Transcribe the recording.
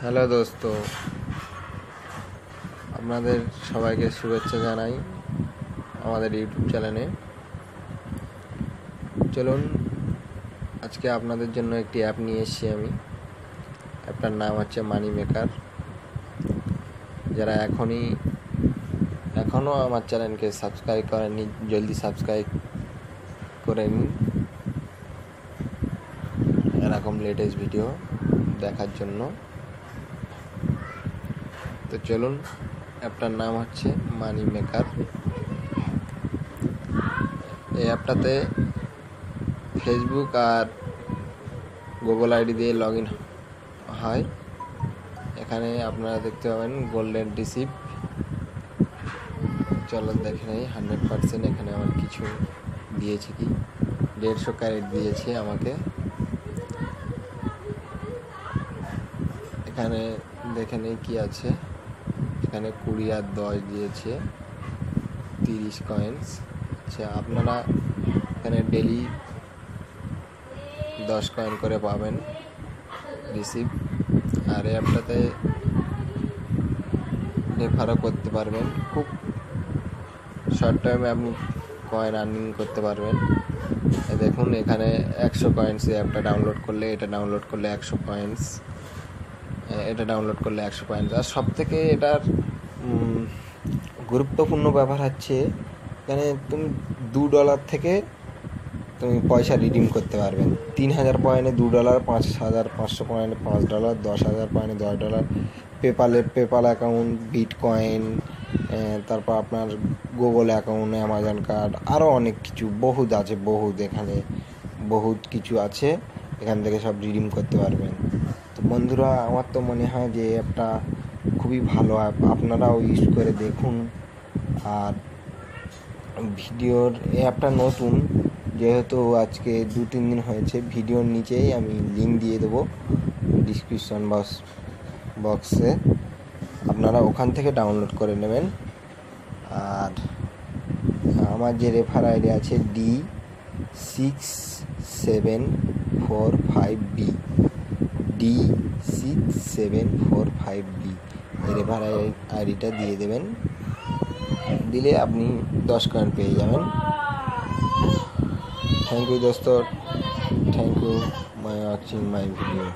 Hello দোস্ত, আপনাদের সবাইকে শুভেচ্ছা জানাই আমাদের ইউটিউব চ্যানেলে। চলুন আজকে আপনাদের জন্য একটি অ্যাপ নিয়ে এসেছি আমি। অ্যাপটার নাম হচ্ছে মানি মেকার। যারা এখনও আমার চ্যানেলকে সাবস্ক্রাইব করেননি, জলদি সাবস্ক্রাইব করে নিন এরকম লেটেস্ট ভিডিও দেখার জন্য। তো চলুন, অ্যাপটার নাম হচ্ছে মানি মেকার। এই অ্যাপটাতে ফেসবুক আর গুগল আইডি দিয়ে লগ ইন হয়। এখানে আপনারা দেখতে পাবেন গোল্ডেন রিসিভ। চলো দেখে নেই 100%। এখানে আমার কিছু দিয়েছে কি 150 ক্যারেট দিয়েছে আমাকে। এখানে দেখে নেই কি আছে। এখানে 20 আর 10 দিয়েছে 30 কয়েন্স। আচ্ছা, আপনারা এখানে ডেলি 10 কয়েন করে পাবেন রিসিভ। আর এই অ্যাপটাতে রেফারও করতে পারবেন। খুব শর্ট টাইমে আপনি কয়েন আর্নিং করতে পারবেন। দেখুন এখানে 100 কয়েন্স। এই অ্যাপটা ডাউনলোড করলে, এটা ডাউনলোড করলে 100 কয়েন্স, এটা ডাউনলোড করলে 100 কয়েন্স। আর সব থেকে এটার গুরুত্বপূর্ণ ব্যাপার হচ্ছে এখানে তুমি $2 থেকে তুমি পয়সা রিডিম করতে পারবেন। 3000 পয়েন্টে $2, 5500 পয়েন্টে $5, 10,000 পয়েন্টে $10। পেপাল অ্যাকাউন্ট, বিটকয়েন, তারপর আপনার গুগল অ্যাকাউন্ট, অ্যামাজন কার্ড, আরও অনেক কিছু বহুত আছে। এখানে বহুত কিছু আছে, এখান থেকে সব রিডিম করতে পারবেন। তো বন্ধুরা, আমার তো মনে হয় যে অ্যাপটা খুবই ভালো অ্যাপ, আপনারাও ইউজ করে দেখুন। আর এই অ্যাপটা নতুন, যেহেতু আজকে 2-3 দিন হয়েছে। ভিডিওর নিচেই আমি লিঙ্ক দিয়ে দেবো ডিসক্রিপশন বক্সে, আপনারা ওখান থেকে ডাউনলোড করে নেবেন। আর আমার যে রেফার আইডি আছে D6745B, D6745B, এই রেফার আইডিটা দিয়ে দেবেন। দিলে আপনি 10 কয়েন পেয়ে যাবেন। থ্যাংক ইউ দোস্ত, thank you my watching my video.